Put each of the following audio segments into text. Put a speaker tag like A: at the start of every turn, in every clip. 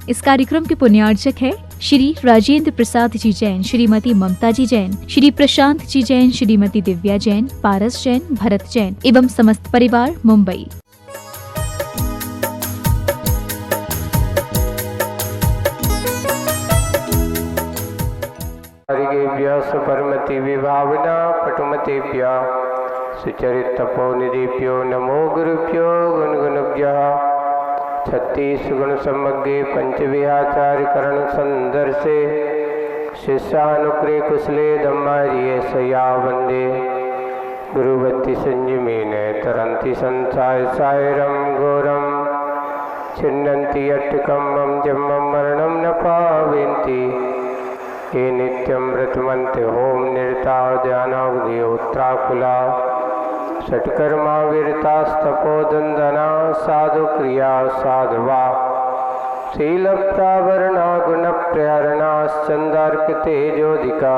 A: इस कार्यक्रम के पुण्यार्चक है श्री राजेंद्र प्रसाद जी जैन, श्रीमती ममता जी जैन, श्री प्रशांत जी जैन, श्रीमती दिव्या जैन, पारस जैन, भरत जैन एवं समस्त परिवार, मुंबई।
B: सुपरमति विभावना पटुमतेभ्य सुचरित तपोनिधिभ्यो नमो गुरुभ्यो गुणगुणभ्यः। छत्तीस गुण समग्रे पंचविहाचार्य करण संदर्शे शिष्यानुक्रे कुशले धम्मारिये सया वंदे गुरुवत्ति संयमेन तरन्ति संसाय सायरम घोरम छिन्नन्ति अट्टकं मम जन्मं मरणं न पावन्ति ये नित्यं व्रतमन्ते होम निरता ध्यानोत्तराकुला षट्कर्मा विरतास्तपोदंदना साधु क्रिया साधवा शीलप्रावरणा गुणप्रहरणा स्चंदार्क तेजोदिका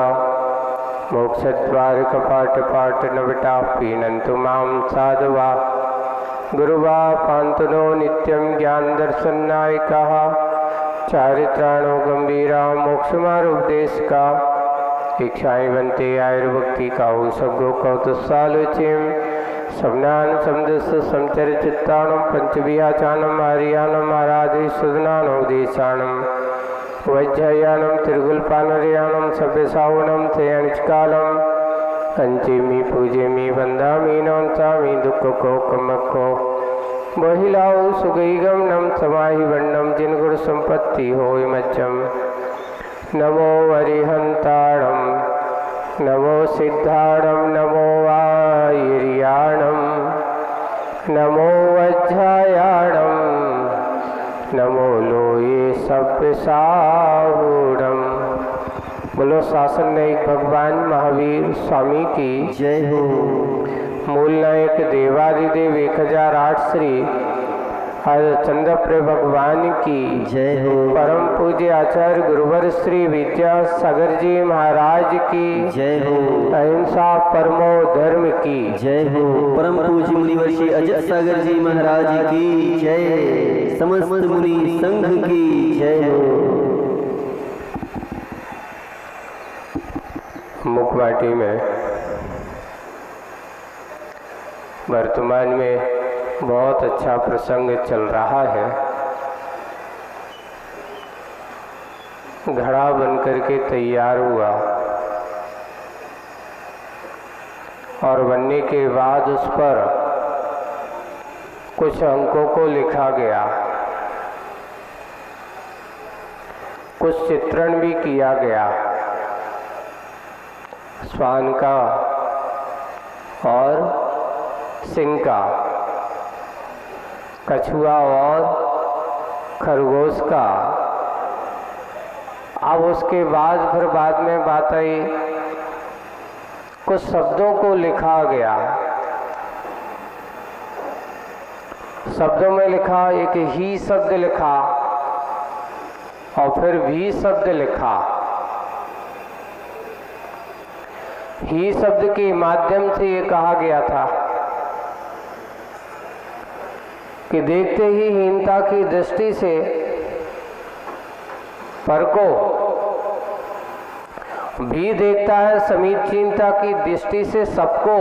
B: मोक्षद्वार कपाट पाट नवटा पीनन्तु मां साधवा गुरुवा पान्तुनो नित्यं ज्ञान दर्शननायकः चारित्राणो गंभीरा मोक्षमारोपदेश का इच्छाएं बनते आयुर्भक्ति का सगो कौतुसालुचिम सबनान समदस समचर चित्ताणम पंचविहाचानम आर्यानम आराधि सुदनानो देशानम वज्रयानम त्रिगुलपानरयानम सभ्यसावनम थयनिष्कालम कंचेमी पूजेमी वंदामी नवंसामी दुख को कमको बहिलाओ सुगैगम नम समाहि वर्णम जिन गुरु संपत्ति होय मच्चम नमो वरिहंताणम नमो सिद्धाणम नमो आयर्याणम नमो वज्रायाणम नमो लोये सप्साहूणम। बोलो शासन नायक भगवान महावीर स्वामी की
C: जय हो।
B: मूल नायक देवादिदेव 1008 श्री चंद्रप्रिय भगवान की
C: जय हो।
B: परम पूज्य आचार्य गुरुवर श्री विद्यासागर जी महाराज की
C: जय हो।
B: अहिंसा परमो धर्म की जय हो।
C: परम पूज्य मुनिवर श्री अजय सागर जी महाराज की जय। समस्त मुनि संघ की जय हो।
B: मुखवाटी में वर्तमान में बहुत अच्छा प्रसंग चल रहा है। घड़ा बनकर के तैयार हुआ और बनने के बाद उस पर कुछ अंकों को लिखा गया, कुछ चित्रण भी किया गया श्वान का और सिंह का, कछुआ और खरगोश का। अब उसके बाद फिर बाद में बात आई, कुछ शब्दों को लिखा गया। शब्दों में लिखा, एक ही शब्द लिखा और फिर भी शब्द लिखा। ही शब्द के माध्यम से ये कहा गया था कि देखते ही हीनता की दृष्टि से परको, भी देखता है समीचीनता की दृष्टि से सबको।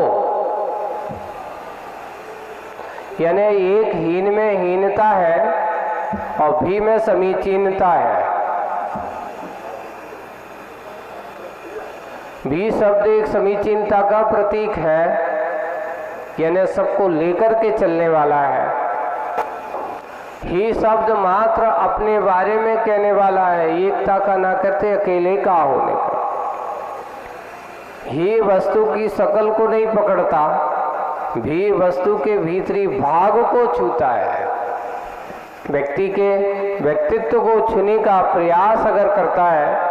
B: यानी एक हीन में हीनता है और भी में समीचीनता है। भी शब्द एक समीचीनता का प्रतीक है, यानी सबको लेकर के चलने वाला है। ही शब्द मात्र अपने बारे में कहने वाला है, एकता का ना करते अकेले का होने का। ही वस्तु की शकल को नहीं पकड़ता, भी वस्तु के भीतरी भाग को छूता है। व्यक्ति के व्यक्तित्व को छूने का प्रयास अगर करता है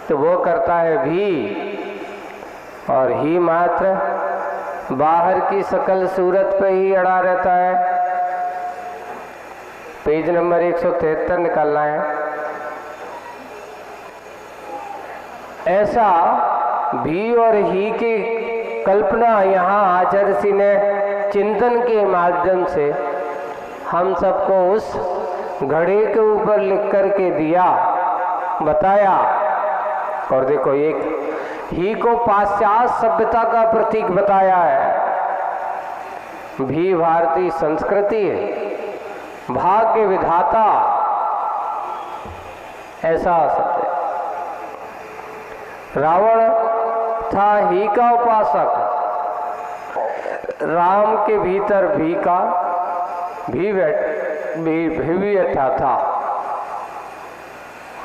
B: तो वो करता है भी, और ही मात्र बाहर की शकल सूरत पे ही अड़ा रहता है। पेज नंबर 173 निकालना है। ऐसा भी और ही की कल्पना यहाँ आचार्य श्री ने चिंतन के माध्यम से हम सबको उस घड़े के ऊपर लिख कर के दिया, बताया। और देखो, एक ही को पाश्चात्य सभ्यता का प्रतीक बताया है। भी भारतीय संस्कृति है, भाग्य विधाता, ऐसा शब्द है। रावण था ही का उपासक, राम के भीतर भी का भी बैठा था।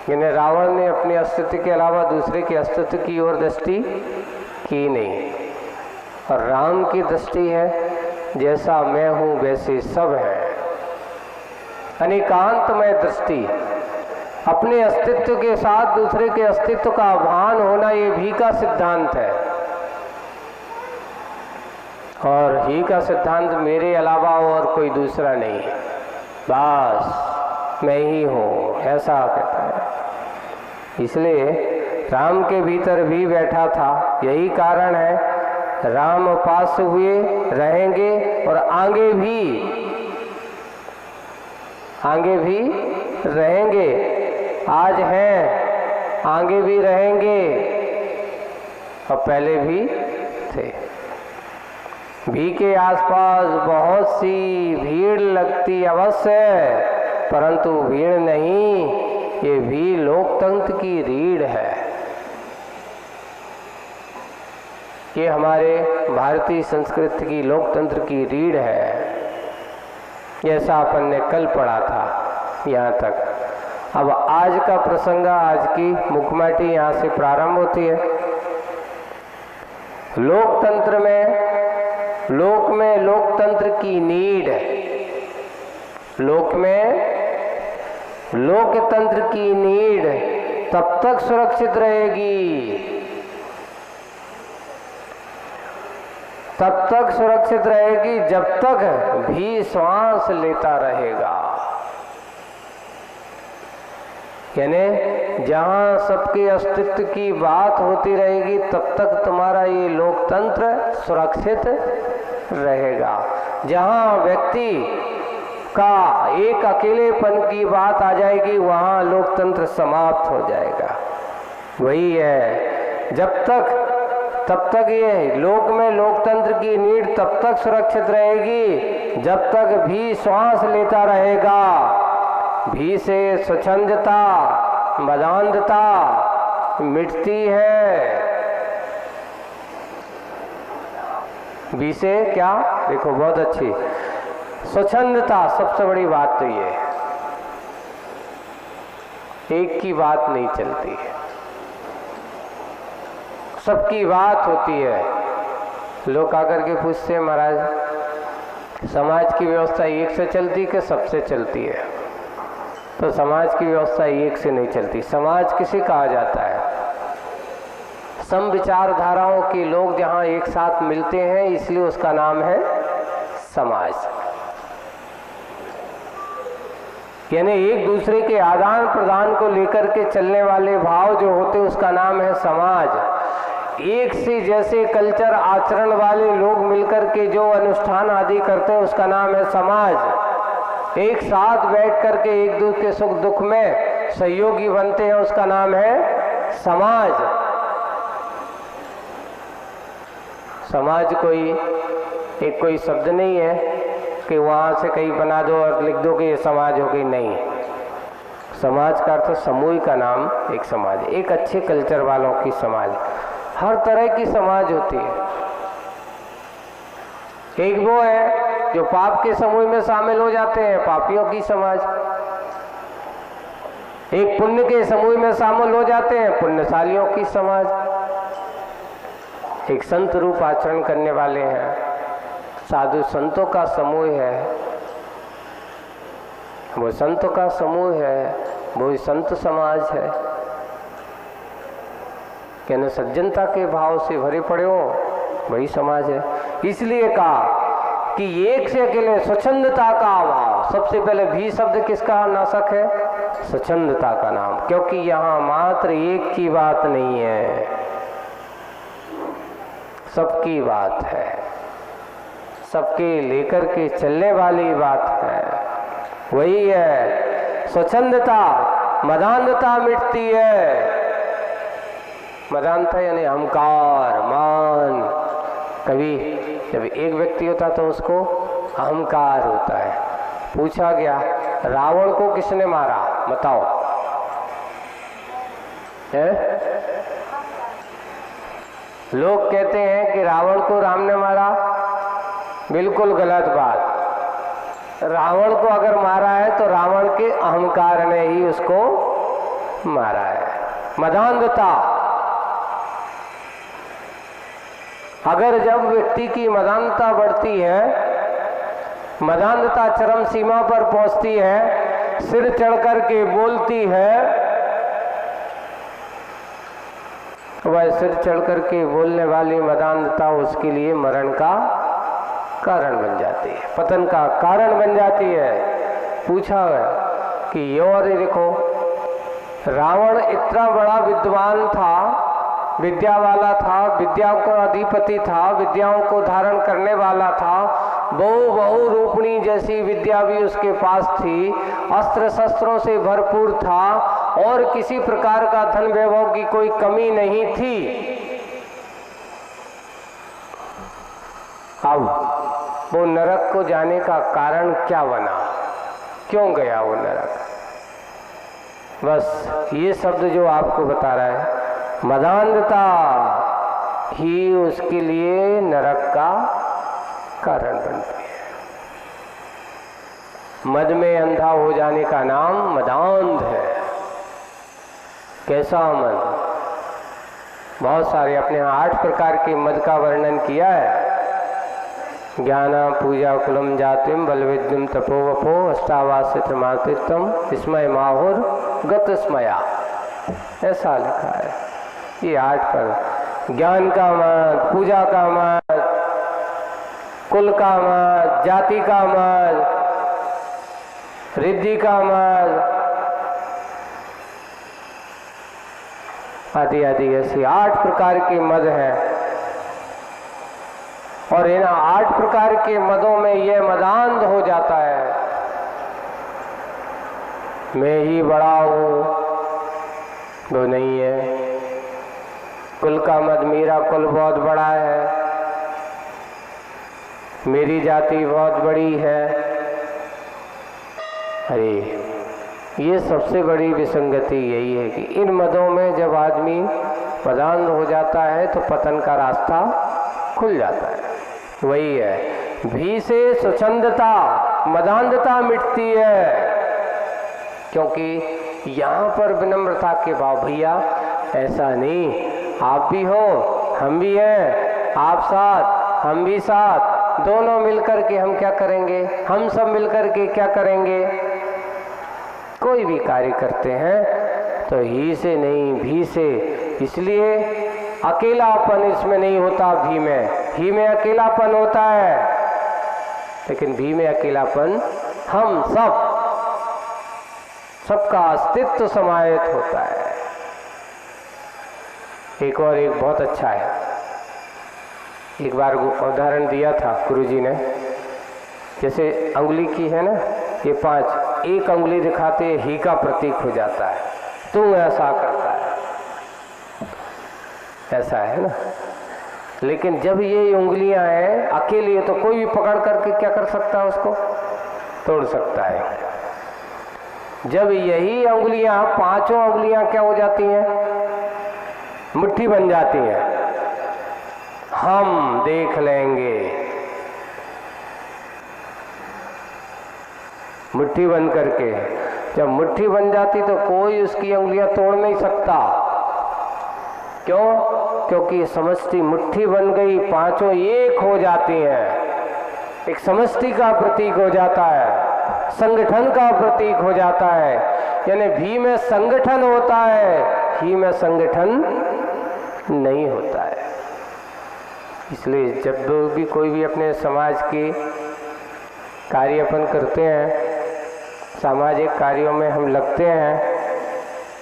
B: यानी रावण ने अपने अस्तित्व के अलावा दूसरे के अस्तित्व की ओर दृष्टि की नहीं, और राम की दृष्टि है जैसा मैं हूं वैसे सब है, अनेकांतमय दृष्टि। अपने अस्तित्व के साथ दूसरे के अस्तित्व का आह्वान होना, ये भी का सिद्धांत है। और ही का सिद्धांत मेरे अलावा और कोई दूसरा नहीं है, बस मैं ही हूँ, ऐसा कहता है। इसलिए राम के भीतर भी बैठा था। यही कारण है राम उपास्य हुए, रहेंगे और आगे भी रहेंगे। आज हैं, आगे भी रहेंगे, और पहले भी थे। भी के आसपास बहुत सी भीड़ लगती अवश्य, परंतु भीड़ नहीं, ये भी लोकतंत्र की रीढ़ है। ये हमारे भारतीय संस्कृति की लोकतंत्र की रीढ़ है, जैसा अपन ने कल पढ़ा था यहाँ तक। अब आज का प्रसंग, आज की मुखमाटी यहाँ से प्रारंभ होती है। लोकतंत्र में, लोक में लोकतंत्र की नीड है। लोक में लोकतंत्र की नीड तब तक सुरक्षित रहेगी, तब तक सुरक्षित रहेगी जब तक भी श्वास लेता रहेगा। यानी जहां सबके अस्तित्व की बात होती रहेगी, तब तक तुम्हारा ये लोकतंत्र सुरक्षित रहेगा। जहां व्यक्ति का एक अकेलेपन की बात आ जाएगी, वहां लोकतंत्र समाप्त हो जाएगा। वही है, जब तक तब तक ये लोक में लोकतंत्र की नीड तब तक सुरक्षित रहेगी जब तक भी श्वास लेता रहेगा। भी से स्वच्छंदता, मदान्धता मिटती है। भी से क्या, देखो बहुत अच्छी स्वच्छंदता, सबसे बड़ी बात तो ये है, एक की बात नहीं चलती है, सबकी बात होती है। लोग आकर के पूछते हैं, महाराज समाज की व्यवस्था एक से चलती कि सबसे चलती है? तो समाज की व्यवस्था एक से नहीं चलती। समाज किसे कहा जाता है? सम विचारधाराओं के लोग जहां एक साथ मिलते हैं, इसलिए उसका नाम है समाज। यानी एक दूसरे के आदान प्रदान को लेकर के चलने वाले भाव जो होते हैं, उसका नाम है समाज। एक से जैसे कल्चर आचरण वाले लोग मिलकर के जो अनुष्ठान आदि करते हैं, उसका नाम है समाज। एक साथ बैठ करके एक दूसरे के सुख दुख में सहयोगी बनते हैं, उसका नाम है समाज। समाज कोई शब्द नहीं है कि वहाँ से कहीं बना दो और लिख दो कि ये समाज हो गई, नहीं। समाज का अर्थ समूह का नाम एक समाज, एक अच्छे कल्चर वालों की समाज। हर तरह की समाज होती है। एक वो है जो पाप के समूह में शामिल हो जाते हैं, पापियों की समाज। एक पुण्य के समूह में शामिल हो जाते हैं, पुण्यशालियों की समाज। एक संत रूप आचरण करने वाले हैं, साधु संतों का समूह है, वो संतों का समूह है, वो संत समाज है। कहने सज्जनता के भाव से भरे पड़े हो, वही समाज है। इसलिए कहा कि एक से अकेले स्वच्छंदता का अभाव। सबसे पहले भी शब्द किसका नाशक है? स्वच्छंदता का नाम। क्योंकि यहाँ मात्र एक की बात नहीं है, सबकी बात है, सबके लेकर के चलने वाली बात है। वही है स्वच्छंदता, मदान्धता मिटती है। मदान्धता यानी अहंकार, मान। कभी जब एक व्यक्ति होता तो उसको अहंकार होता है। पूछा गया रावण को किसने मारा, बताओ है? लोग कहते हैं कि रावण को राम ने मारा, बिल्कुल गलत बात। रावण को अगर मारा है तो रावण के अहंकार ने ही उसको मारा है। मदान्धता, अगर जब व्यक्ति की मदान्धता बढ़ती है, मदान्धता चरम सीमा पर पहुंचती है, सिर चढ़कर के बोलती है, वह सिर चढ़कर के बोलने वाली मदान्धता उसके लिए मरण का कारण बन जाती है, पतन का कारण बन जाती है। पूछा है कि यो अरे देखो, रावण इतना बड़ा विद्वान था, विद्या वाला था, विद्याओं का अधिपति था, विद्याओं को धारण करने वाला था, बहु रूपणी जैसी विद्या भी उसके पास थी, अस्त्र शस्त्रों से भरपूर था और किसी प्रकार का धन वैभव की कोई कमी नहीं थी। अब वो नरक को जाने का कारण क्या बना, क्यों गया वो नरक? बस ये शब्द जो आपको बता रहा है, मदान्धता ही उसके लिए नरक का कारण बनती है। मद में अंधा हो जाने का नाम मदान्ध है। कैसा मद? बहुत सारे, अपने 8 प्रकार के मद का वर्णन किया है। ज्ञाना पूजा कुलम जातिम बल विद्युम तपोवपो अष्टावासितमातीर्थम विस्मय माहुर गत स्मया, ऐसा लिखा है। ये 8 पर ज्ञान का मत, पूजा का मत, कुल का मत, जाति का मत, रिद्धि का मत, आदि आदि ऐसी 8 प्रकार के मद हैं। और इन 8 प्रकार के मदों में यह मदान्ध हो जाता है, मैं ही बड़ा हूँ, वो नहीं है। कुल का मद, मेरा कुल बहुत बड़ा है, मेरी जाति बहुत बड़ी है। अरे ये सबसे बड़ी विसंगति यही है कि इन मदों में जब आदमी मदान्ध हो जाता है तो पतन का रास्ता खुल जाता है। वही है, भी से स्वच्छंदता, मदान्धता मिटती है। क्योंकि यहाँ पर विनम्रता के भाव, भैया ऐसा नहीं, आप भी हो, हम भी हैं, आप साथ, हम भी साथ, दोनों मिलकर के हम क्या करेंगे, हम सब मिलकर के क्या करेंगे? कोई भी कार्य करते हैं तो ही से नहीं, भी से। इसलिए अकेलापन इसमें नहीं होता, भी में। ही में अकेलापन होता है, लेकिन भी में अकेलापन हम सबका अस्तित्व समाहित होता है। एक और एक बहुत अच्छा है, एक बार उदाहरण दिया था गुरुजी ने, जैसे अंगुली की है ना, ये 5, एक अंगुली दिखाते ही का प्रतीक हो जाता है, तू ऐसा करता है, ऐसा है ना। लेकिन जब ये उंगलियां हैं अकेली है तो कोई भी पकड़ करके क्या कर सकता है, उसको तोड़ सकता है। जब यही उंगलियां, 5 उंगलियां क्या हो जाती हैं, मुट्ठी बन जाती हैं, हम देख लेंगे, मुट्ठी बन करके। जब मुट्ठी बन जाती तो कोई उसकी उंगलियां तोड़ नहीं सकता। क्यों? क्योंकि समष्टि मुट्ठी बन गई, 5 एक हो जाती हैं, एक समष्टि का प्रतीक हो जाता है, संगठन का प्रतीक हो जाता है। यानी भी में संगठन होता है, ही में संगठन नहीं होता है। इसलिए जब भी कोई भी अपने समाज के कार्य अपन करते हैं, सामाजिक कार्यों में हम लगते हैं,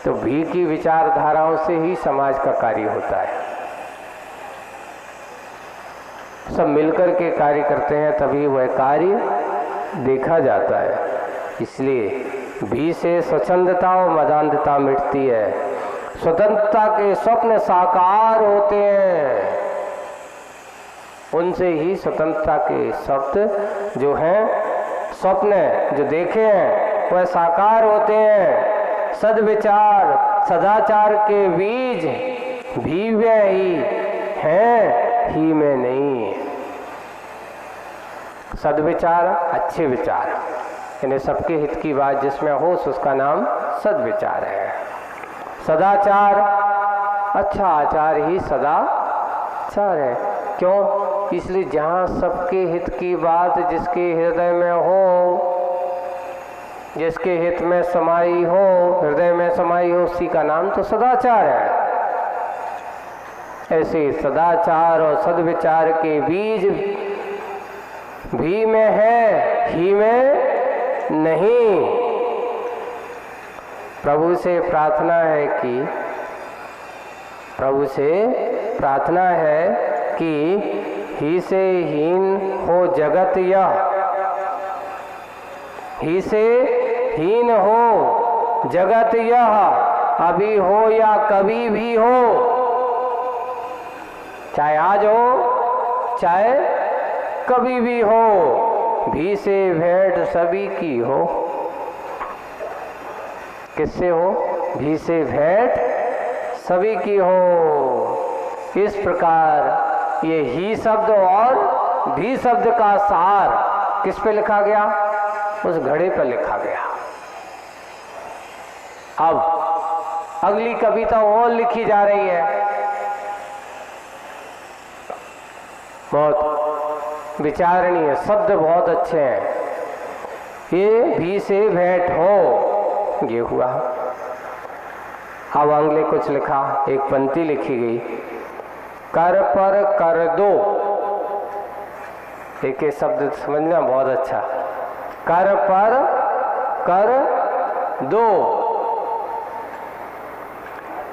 B: तो भी की विचारधाराओं से ही समाज का कार्य होता है। सब मिलकर के कार्य करते हैं, तभी वह कार्य देखा जाता है। इसलिए भी से स्वच्छंदता और मदान्धता मिटती है। स्वतंत्रता के स्वप्न साकार होते हैं, उनसे ही स्वतंत्रता के शब्द जो हैं, स्वप्न जो देखे हैं वह साकार होते हैं। सद्विचार सदाचार के बीज भी वे ही हैं, ही में नहीं। सद्विचार अच्छे विचार, यानी सबके हित की बात जिसमें हो उसका नाम सद्विचार है। सदाचार अच्छा आचार ही सदाचार है। क्यों? इसलिए जहाँ सबके हित की बात जिसके हृदय में हो, जिसके हित में समाई हो, हृदय में समाई हो, उसी का नाम तो सदाचार है। ऐसे सदाचार और सद्विचार के बीज भी में है, ही में नहीं। प्रभु से प्रार्थना है कि ही से हीन हो जगत यह, ही से हीन हो जगत यह, अभी हो या कभी भी हो, चाहे आज हो चाहे कभी भी हो, भी से भेंट सभी की हो। किससे हो? भी से भेंट सभी की हो। इस प्रकार ये ही शब्द और भी शब्द का सार किस पे लिखा गया? उस घड़े पर लिखा गया। अब अगली कविता और लिखी जा रही है। बहुत विचारणीय शब्द, बहुत अच्छे हैं। ये भी से भेंट हो, ये हुआ। अब अगले कुछ लिखा, एक पंक्ति लिखी गई, कर पर कर दो। एक ये शब्द समझना बहुत अच्छा, कर पर कर दो।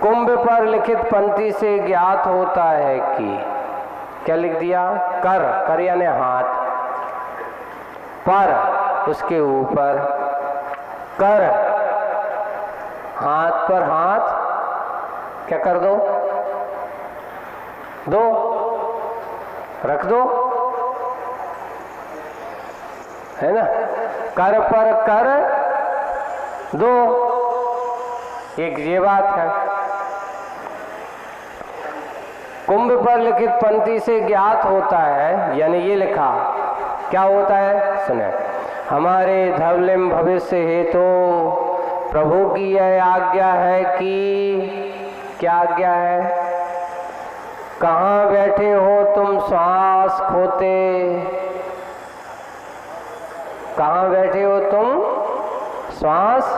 B: कुंभ पर लिखित पंक्ति से ज्ञात होता है कि क्या लिख दिया? कर, कर यानी हाथ, पर उसके ऊपर, कर हाथ पर हाथ क्या कर दो? दो रख दो, है ना? कर पर कर दो, एक ये बात है। कुंभ पर लिखित पंक्ति से ज्ञात होता है, यानी ये लिखा क्या होता है? सुने, हमारे धवलिम भविष्य हेतु प्रभु की यह आज्ञा है कि, क्या आज्ञा है? कहाँ बैठे हो तुम श्वास खोते, कहाँ बैठे हो तुम श्वास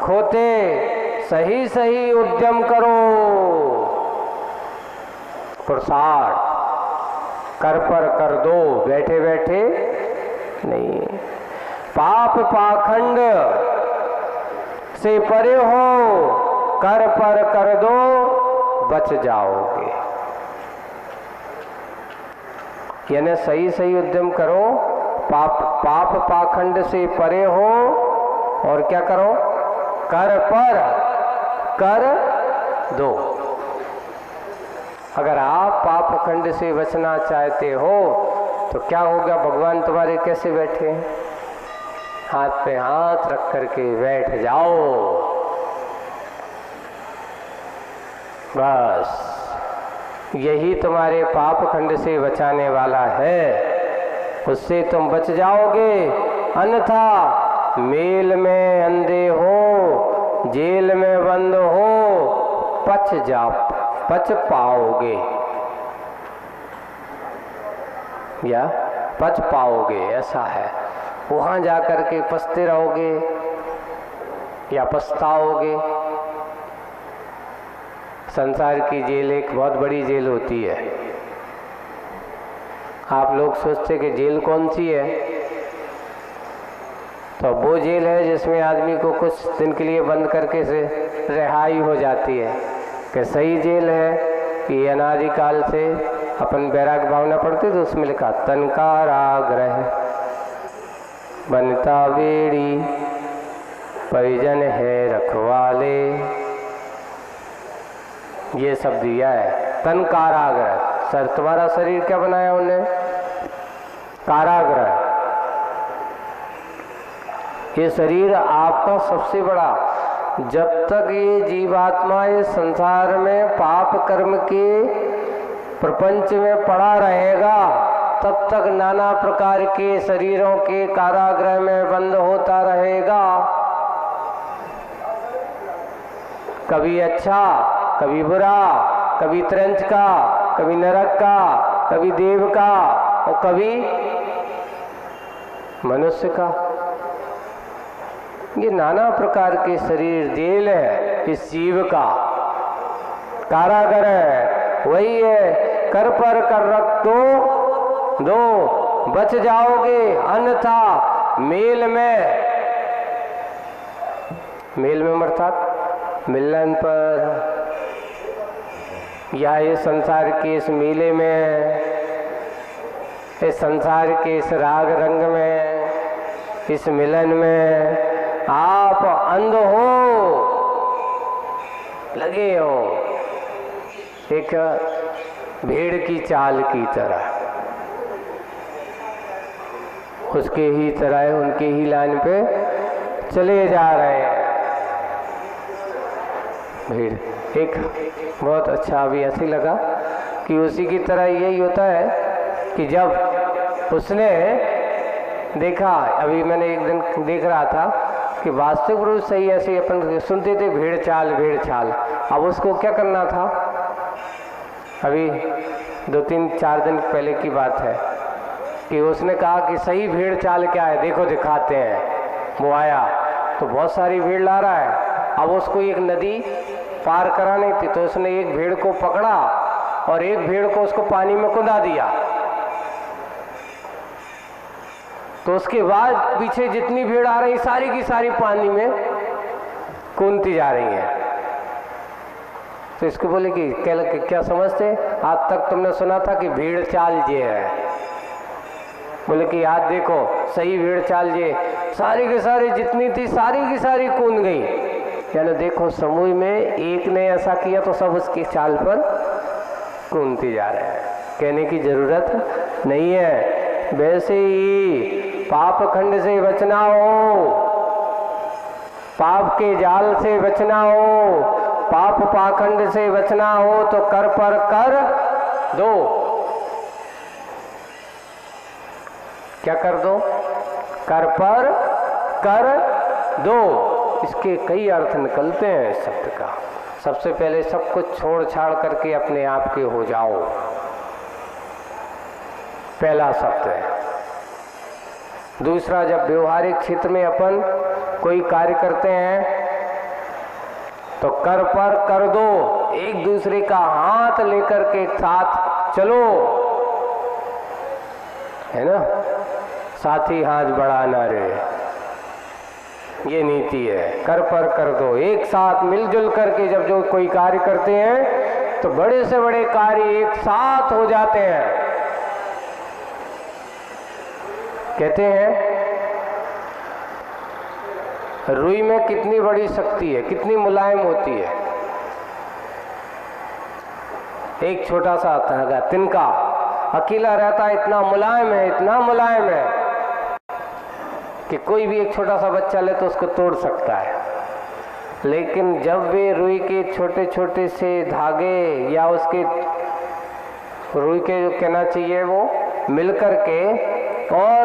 B: खोते, सही सही उद्यम करो। पुरुषार्थ कर पर कर दो, बैठे बैठे नहीं। पाप पाखंड से परे हो, कर पर कर दो, बच जाओगे। यानी सही सही उद्यम करो, पाप पाखंड से परे हो, और क्या करो? कर पर कर दो। अगर आप पाप खंड से बचना चाहते हो तो क्या होगा? भगवान तुम्हारे कैसे बैठे हैं? हाथ पे हाथ रख करके बैठ जाओ, बस यही तुम्हारे पाप खंड से बचाने वाला है, उससे तुम बच जाओगे। अन्यथा मेल में अंधे हो, जेल में बंद हो, पच पाओगे, या पच पाओगे, ऐसा है। वहां जाकर के पछते रहोगे या पछताओगे। संसार की जेल एक बहुत बड़ी जेल होती है। आप लोग सोचते कि जेल कौन सी है? तो वो जेल है जिसमें आदमी को कुछ दिन के लिए बंद करके से रिहाई हो जाती है। कि सही जेल है कि अनादिकाल से अपन बैराग भावना पढ़ते तो उसमें लिखा, तनका राग्रह बनता बेड़ी परिजन है रखवाले, ये सब दिया है। तन कारागृह, सर तुम्हारा शरीर क्या बनाया उन्हें? कारागृह। ये शरीर आपका सबसे बड़ा, जब तक ये जीवात्मा इस संसार में पाप कर्म के प्रपंच में पड़ा रहेगा, तब तक नाना प्रकार के शरीरों के कारागृह में बंद होता रहेगा। कभी अच्छा, कभी बुरा, कभी त्रंच का, कभी नरक का, कभी देव का और कभी मनुष्य का। ये नाना प्रकार के शरीर जेल है इस जीव का, कारागर है। वही है, कर पर कर रख दो बच जाओगे, अन्यथा मेल में अर्थात मिलन पर या इस संसार के इस मेले में, इस संसार के इस राग रंग में, इस मिलन में आप अंध हो, लगे हो एक भेड़ की चाल की तरह। उसके ही तरह उनके ही लाइन पे चले जा रहे हैं। भीड़ एक बहुत अच्छा अभी ऐसे लगा कि उसी की तरह यही होता है कि जब उसने देखा, अभी मैंने एक दिन देख रहा था कि वास्तविक रूप से ही ऐसे अपन सुनते थे भेड़ चाल भेड़ चाल। अब उसको क्या करना था, अभी 2-3-4 दिन पहले की बात है कि उसने कहा कि सही भेड़ चाल क्या है देखो दिखाते हैं। वो आया तो बहुत सारी भीड़ ला रहा है। अब उसको एक नदी पार करानी थी तो उसने एक भेड़ को पकड़ा और एक भेड़ को उसको पानी में कूदा दिया। तो उसके बाद पीछे जितनी भीड़ आ रही सारी की सारी पानी में कूदती जा रही है। तो इसको बोले कि क्या समझते, आज तक तुमने सुना था कि भीड़ चाल ये है। बोले कि आज देखो सही भीड़ चाल ये, सारी की सारी जितनी थी सारी की सारी कूद गई। यानी देखो समूह में एक ने ऐसा किया तो सब उसकी चाल पर कूदती जा रहे हैं। कहने की जरूरत नहीं है। वैसे ही पाप खंड से बचना हो, पाप के जाल से बचना हो, पाप पाखंड से बचना हो तो कर पर कर दो। क्या कर दो? कर पर कर दो। इसके कई अर्थ निकलते हैं इस शब्द का। सबसे पहले सब कुछ छोड़ छाड़ करके अपने आप के हो जाओ, पहला शब्द है। दूसरा, जब व्यवहारिक क्षेत्र में अपन कोई कार्य करते हैं तो कर पर कर दो, एक दूसरे का हाथ लेकर के साथ चलो, है ना। साथी हाथ बढ़ाना रे, ये नीति है। कर पर कर दो, एक साथ मिलजुल करके जब जो कोई कार्य करते हैं तो बड़े से बड़े कार्य एक साथ हो जाते हैं। कहते हैं रुई में कितनी बड़ी शक्ति है, कितनी मुलायम होती है। एक छोटा सा धागा तिनका अकेला रहता है, इतना मुलायम है, इतना मुलायम है कि कोई भी एक छोटा सा बच्चा ले तो उसको तोड़ सकता है। लेकिन जब वे रुई के छोटे छोटे से धागे या उसके रुई के जो कहना चाहिए वो मिल कर के और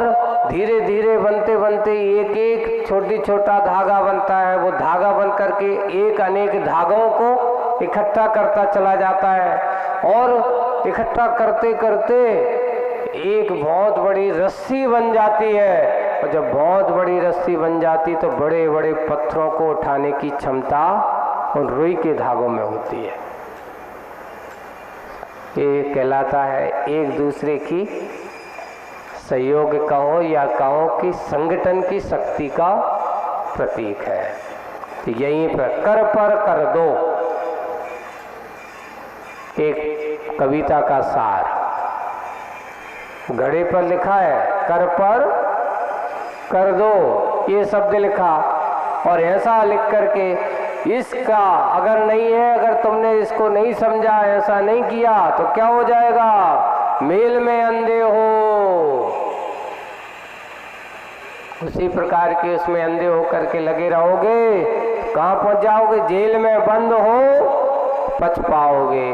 B: धीरे धीरे बनते बनते एक एक छोटी छोटा धागा बनता है। वो धागा बन करके एक अनेक धागों को इकट्ठा करता चला जाता है और इकट्ठा करते करते एक बहुत बड़ी रस्सी बन जाती है। और जब बहुत बड़ी रस्सी बन जाती तो बड़े बड़े पत्थरों को उठाने की क्षमता उन रुई के धागों में होती है। ये कहलाता है एक दूसरे की सहयोग कहो या कहो कि संगठन की शक्ति का प्रतीक है। तो यहीं पर कर दो एक कविता का सार घड़े पर लिखा है, कर पर कर दो। ये शब्द लिखा और ऐसा लिख करके इसका अगर नहीं है, अगर तुमने इसको नहीं समझा, ऐसा नहीं किया तो क्या हो जाएगा, मेल में अंधे हो। उसी प्रकार के उसमें अंधे होकर के लगे रहोगे, कहाँ पहुंच जाओगे, जेल में बंद हो पछताओगे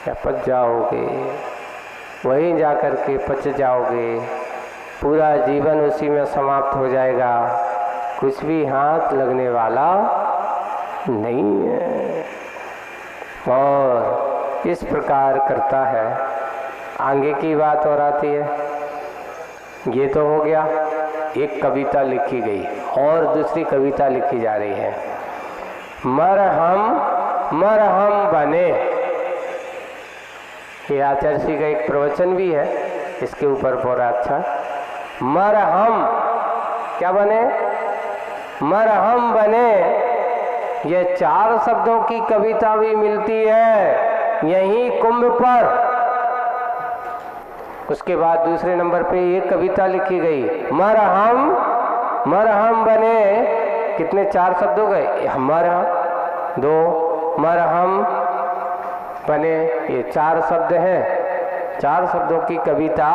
B: या पच जाओगे, वहीं जाकर के पच जाओगे, पूरा जीवन उसी में समाप्त हो जाएगा, कुछ भी हाथ लगने वाला नहीं है। और इस प्रकार करता है। आगे की बात और आती है। ये तो हो गया, एक कविता लिखी गई और दूसरी कविता लिखी जा रही है। मरहम मरहम बने, ये आचार्य का एक प्रवचन भी है, इसके ऊपर पूरा अच्छा। मरहम क्या बने, मरहम बने, ये 4 शब्दों की कविता भी मिलती है यहीं कुंभ पर। उसके बाद दूसरे नंबर पे एक कविता लिखी गई, मरहम मरहम बने, कितने 4 शब्द हो गए, मरहम 2, मरहम बने, ये 4 शब्द हैं। 4 शब्दों की कविता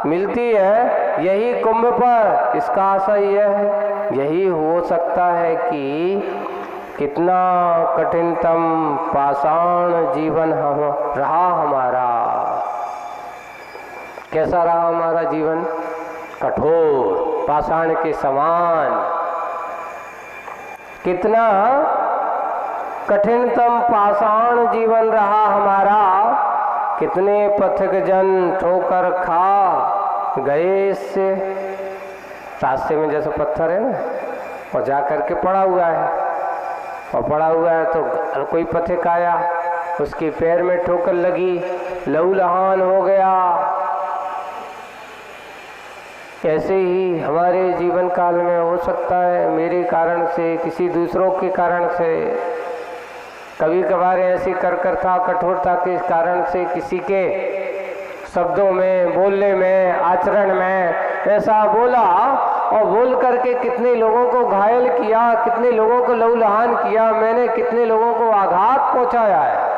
B: मिलती है यही कुंभ पर। इसका आशय यह है, यही हो सकता है कि कितना कठिनतम पाषाण जीवन रहा हमारा। कैसा रहा हमारा जीवन, कठोर पाषाण के समान। कितना कठिनतम पाषाण जीवन रहा हमारा, कितने पथिक जन ठोकर खा गए इससे। रास्ते में जैसे पत्थर है ना, और जा करके पड़ा हुआ है, और पड़ा हुआ है तो कोई पथिक आया, उसके पैर में ठोकर लगी, लहूलुहान हो गया। ऐसे ही हमारे जीवन काल में हो सकता है, मेरे कारण से, किसी दूसरों के कारण से, कभी कभार ऐसी करकरता कठोरता के कारण से, किसी के शब्दों में, बोलने में, आचरण में ऐसा बोला और बोल करके कितने लोगों को घायल किया, कितने लोगों को लहूलुहान किया, मैंने कितने लोगों को आघात पहुंचाया है।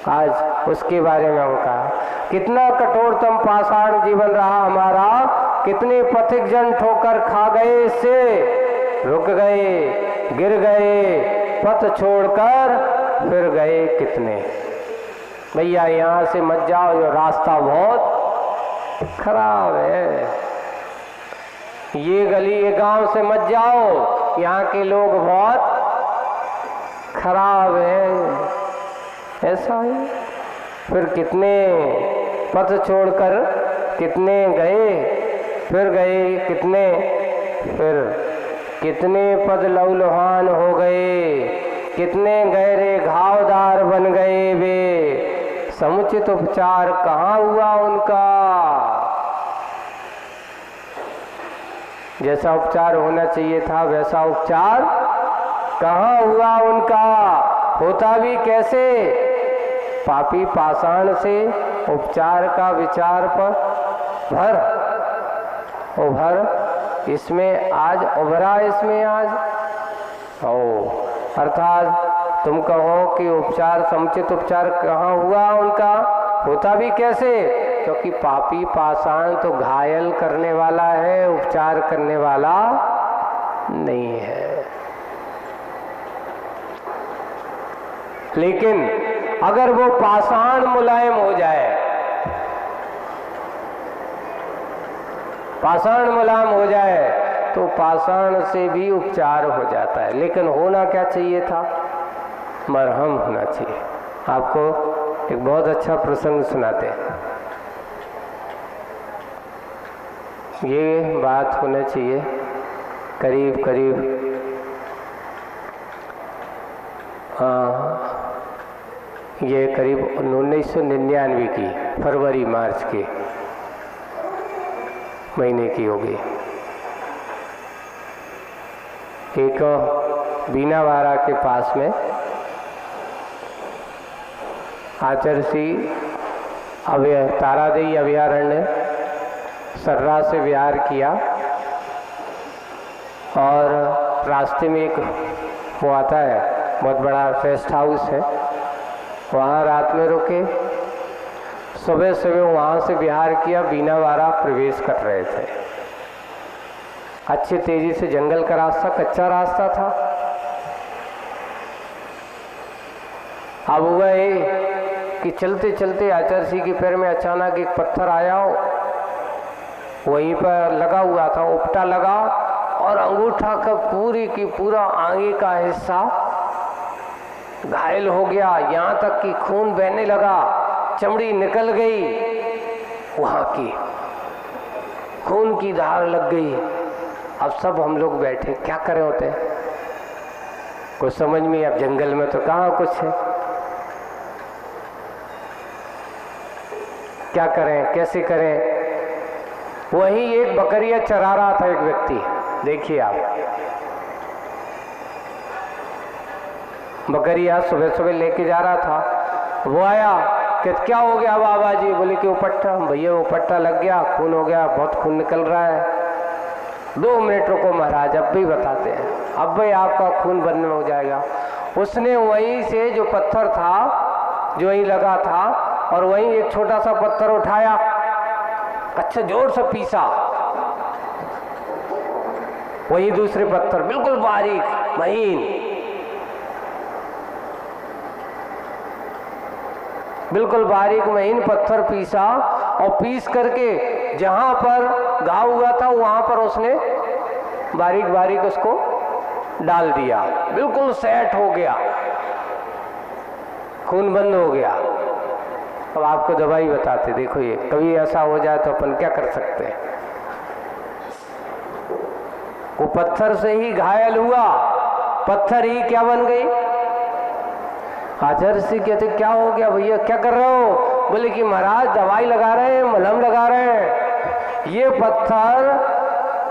B: आज उसके बारे में हम कहा, कितना कठोरतम पाषाण जीवन रहा हमारा, कितने पथिक जन ठोकर खा गए, इससे रुक गए, गिर गए, पथ छोड़कर फिर गए कितने। भैया यहाँ से मत जाओ, ये रास्ता बहुत खराब है, ये गली ये गांव से मत जाओ, यहाँ के लोग बहुत खराब हैं। ऐसा है। फिर कितने पथ छोड़कर कितने गए, फिर गए कितने, फिर कितने पद लहूलुहान हो गए, कितने गहरे घावदार बन गए वे, समुचित उपचार कहाँ हुआ उनका। जैसा उपचार होना चाहिए था वैसा उपचार कहाँ हुआ उनका, होता भी कैसे। पापी पाषाण से उपचार का विचार पर उभर इसमें आज उभरा, इसमें आज अर्थात तुम कहो कि उपचार, समुचित उपचार कहाँ हुआ उनका, होता भी कैसे, क्योंकि पापी पाषाण तो घायल करने वाला है, उपचार करने वाला नहीं है। लेकिन अगर वो पाषाण मुलायम हो जाए, पाषाण मुलायम हो जाए तो पाषाण से भी उपचार हो जाता है। लेकिन होना क्या चाहिए था, मरहम होना चाहिए। आपको एक बहुत अच्छा प्रसंग सुनाते हैं। ये बात होना चाहिए करीब करीब ये करीब 1999 की फरवरी मार्च के महीने की होगी। एक बीनावाड़ा के पास में आचरसी तारादेई अभयारण्य सर्रा से विहार किया और रास्ते में एक वो आता है, बहुत बड़ा रेस्ट हाउस है, वहाँ रात में रुके। सुबह सुबह वहाँ से विहार किया, बीनावाड़ा प्रवेश कर रहे थे। अच्छी तेजी से जंगल का रास्ता, कच्चा रास्ता था। अब हुआ ये कि चलते चलते आचार्य के पैर में अचानक एक पत्थर आया, वहीं पर लगा हुआ था, उपटा लगा और अंगूठा का पूरी की पूरा आगे का हिस्सा घायल हो गया, यहाँ तक कि खून बहने लगा, चमड़ी निकल गई, वहाँ की खून की धार लग गई। अब सब हम लोग बैठे, क्या करें होते, कुछ समझ में, अब जंगल में तो कहाँ कुछ है, क्या करें, कैसे करें। वहीं एक बकरिया चरा रहा था एक व्यक्ति, देखिए आप, बकरिया सुबह सुबह लेके जा रहा था। वो आया कि क्या हो गया बाबा जी? बोले कि वो पट्टा, भैया वो पट्टा लग गया, खून हो गया, बहुत खून निकल रहा है। 2 मिनट रुको महाराज, अब भी बताते हैं, अब भाई आपका खून बंद हो जाएगा। उसने वहीं से जो पत्थर था, जो वहीं लगा था, और वहीं एक छोटा सा पत्थर उठाया, अच्छा जोर से पीसा, वही दूसरे पत्थर बिल्कुल बारीक महीन, बिल्कुल बारीक महीन पत्थर पीसा, और पीस करके जहां पर घाव हुआ था वहां पर उसने बारीक बारीक उसको डाल दिया, बिल्कुल सेट हो गया, खून बंद हो गया। अब आपको दवाई बताते, देखो ये कभी ऐसा हो जाए तो अपन क्या कर सकते हैं। वो पत्थर से ही घायल हुआ, पत्थर ही क्या बन गई। आचार्य से कहते क्या हो गया भैया, क्या कर रहे हो? बोले कि महाराज दवाई लगा रहे हैं, मलहम लगा रहे हैं। ये पत्थर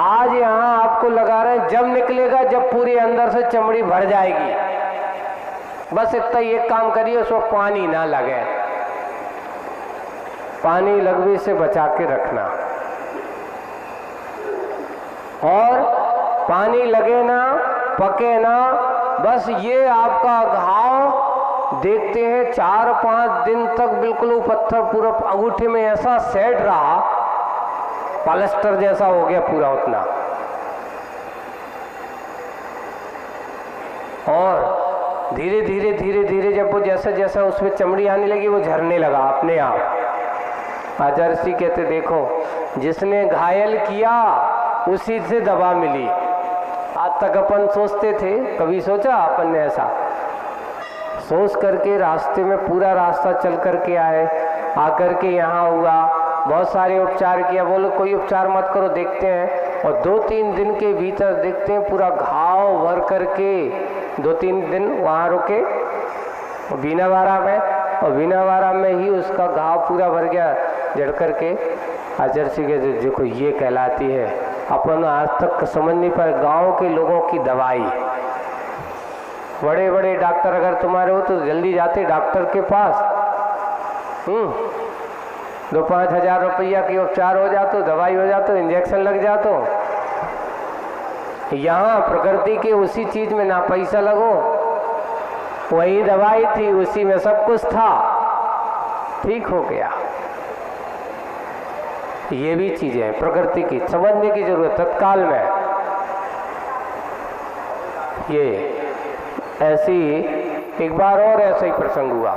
B: आज यहाँ आपको लगा रहे हैं, जब निकलेगा जब पूरे अंदर से चमड़ी भर जाएगी, बस इतना ही एक काम करिए, उसको पानी ना लगे, पानी लगने से बचा के रखना, और पानी लगे ना, पके ना, बस ये आपका घाव देखते हैं 4-5 दिन तक बिल्कुल वो पत्थर पूरा अंगूठे में ऐसा सेट रहा, प्लास्टर जैसा हो गया पूरा उतना। और धीरे धीरे धीरे धीरे जब वो जैसा जैसा उसमें चमड़ी आने लगी, वो झरने लगा अपने आप। आचार्य जी कहते देखो, जिसने घायल किया उसी से दवा मिली। आज तक अपन सोचते थे, कभी सोचा अपन ने ऐसा? सोच करके रास्ते में पूरा रास्ता चल करके आए, आकर के यहाँ हुआ, बहुत सारे उपचार किया, बोलो कोई उपचार मत करो, देखते हैं, और 2-3 दिन के भीतर देखते हैं पूरा घाव भर करके। 2-3 दिन वहाँ रुके बीनावाड़ा में, और बीनावाड़ा में ही उसका घाव पूरा भर गया जड़ करके। आचार्य जी के देखो ये कहलाती है, अपन आज तक समझ नहीं पाए गाँव के लोगों की दवाई। बड़े बड़े डॉक्टर अगर तुम्हारे हो तो जल्दी जाते डॉक्टर के पास, 2-5 हज़ार रुपया की उपचार हो जाते, दवाई हो जाते, इंजेक्शन लग जाते। यहाँ प्रकृति के उसी चीज में ना पैसा लगो, वही दवाई थी, उसी में सब कुछ था, ठीक हो गया। ये भी चीजें प्रकृति की समझने की जरूरत तत्काल में। ये ऐसी एक बार और ऐसा ही प्रसंग हुआ,